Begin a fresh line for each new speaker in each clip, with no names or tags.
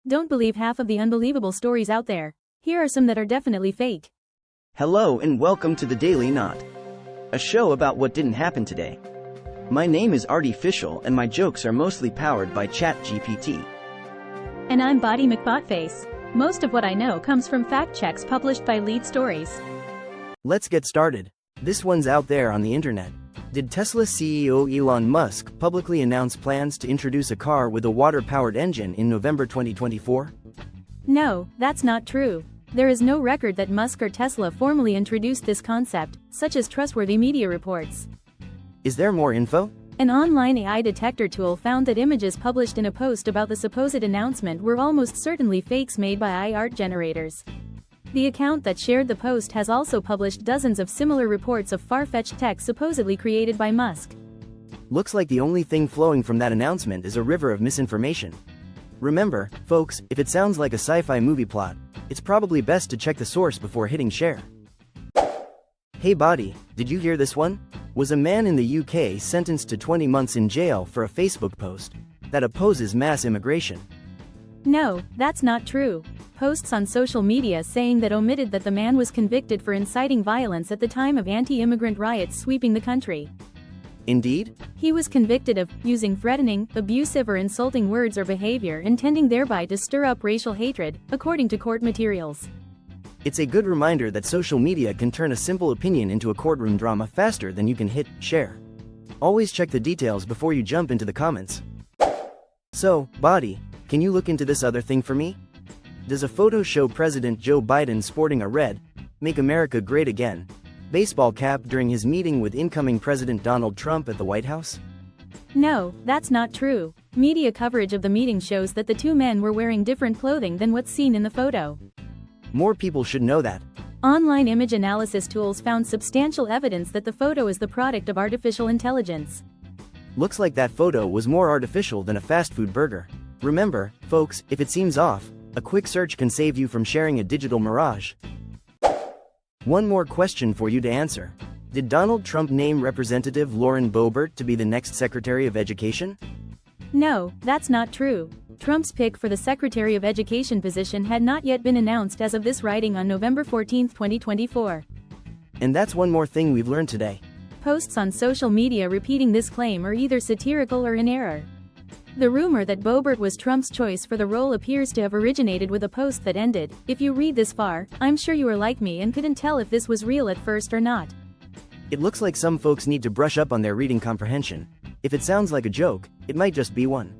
Don't believe half of the unbelievable stories out there. Here are some that are definitely fake.
Hello and welcome to the Daily Knot, a show about what didn't happen today. My name is Artificial and my jokes are mostly powered by ChatGPT.
And I'm Body McBotface. Most of what I know comes from fact checks published by Lead Stories.
Let's get started. This one's out there on the internet. Did Tesla CEO Elon Musk publicly announce plans to introduce a car with a water-powered engine in November 2024?
No, that's not true. There is no record that Musk or Tesla formally introduced this concept, such as trustworthy media reports.
Is there more info?
An online AI detector tool found that images published in a post about the supposed announcement were almost certainly fakes made by AI art generators. The account that shared the post has also published dozens of similar reports of far-fetched tech supposedly created by Musk.
Looks like the only thing flowing from that announcement is a river of misinformation. Remember, folks, if it sounds like a sci-fi movie plot, it's probably best to check the source before hitting share. Hey Body, did you hear this one? Was a man in the UK sentenced to 20 months in jail for a Facebook post that opposes mass immigration?
No, that's not true. Posts on social media saying that omitted that the man was convicted for inciting violence at the time of anti-immigrant riots sweeping the country.
Indeed?
He was convicted of using threatening, abusive or insulting words or behavior intending thereby to stir up racial hatred, according to court materials.
It's a good reminder that social media can turn a simple opinion into a courtroom drama faster than you can hit share. Always check the details before you jump into the comments. So, Body, can you look into this other thing for me? Does a photo show President Joe Biden sporting a red, "Make America Great Again" baseball cap during his meeting with incoming President Donald Trump at the White House?
No, that's not true. Media coverage of the meeting shows that the two men were wearing different clothing than what's seen in the photo.
More people should know that.
Online image analysis tools found substantial evidence that the photo is the product of artificial intelligence.
Looks like that photo was more artificial than a fast food burger. Remember, folks, if it seems off, a quick search can save you from sharing a digital mirage. One more question for you to answer. Did Donald Trump name Representative Lauren Boebert to be the next Secretary of Education?
No, that's not true. Trump's pick for the Secretary of Education position had not yet been announced as of this writing on November 14, 2024.
And that's one more thing we've learned today.
Posts on social media repeating this claim are either satirical or in error. The rumor that Boebert was Trump's choice for the role appears to have originated with a post that ended, "If you read this far, I'm sure you are like me and couldn't tell if this was real at first or not."
It looks like some folks need to brush up on their reading comprehension. If it sounds like a joke, it might just be one.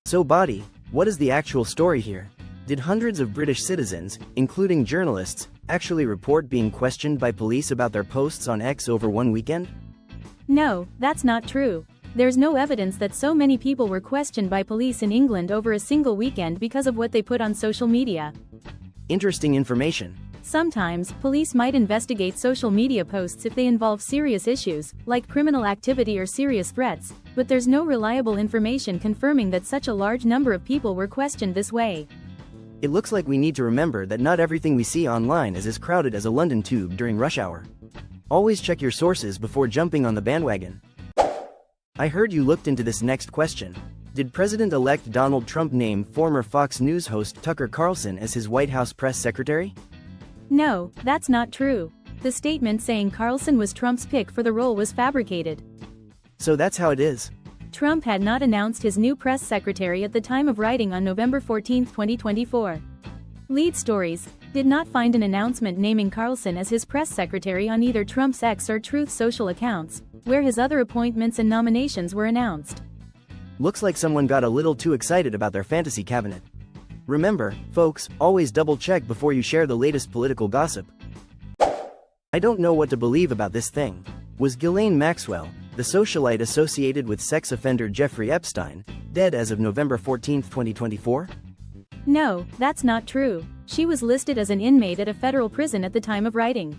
So Body, what is the actual story here? Did hundreds of British citizens, including journalists, actually report being questioned by police about their posts on X over one weekend?
No, that's not true. There's no evidence that so many people were questioned by police in England over a single weekend because of what they put on social media.
Interesting information.
Sometimes, police might investigate social media posts if they involve serious issues, like criminal activity or serious threats, but there's no reliable information confirming that such a large number of people were questioned this way.
It looks like we need to remember that not everything we see online is as crowded as a London tube during rush hour. Always check your sources before jumping on the bandwagon. I heard you looked into this next question. Did President-elect Donald Trump name former Fox News host Tucker Carlson as his White House press secretary?
No, that's not true. The statement saying Carlson was Trump's pick for the role was fabricated.
So that's how it is.
Trump had not announced his new press secretary at the time of writing on November 14, 2024. Lead Stories did not find an announcement naming Carlson as his press secretary on either Trump's X or Truth social accounts, where his other appointments and nominations were announced.
Looks like someone got a little too excited about their fantasy cabinet. Remember, folks, always double-check before you share the latest political gossip. I don't know what to believe about this thing. Was Ghislaine Maxwell, the socialite associated with sex offender Jeffrey Epstein, dead as of November 14, 2024?
No, that's not true. She was listed as an inmate at a federal prison at the time of writing.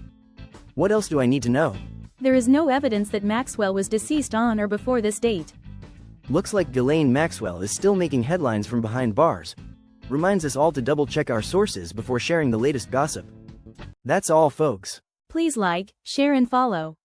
What else do I need to know?
There is no evidence that Maxwell was deceased on or before this date.
Looks like Ghislaine Maxwell is still making headlines from behind bars. Reminds us all to double-check our sources before sharing the latest gossip. That's all, folks.
Please like, share and follow.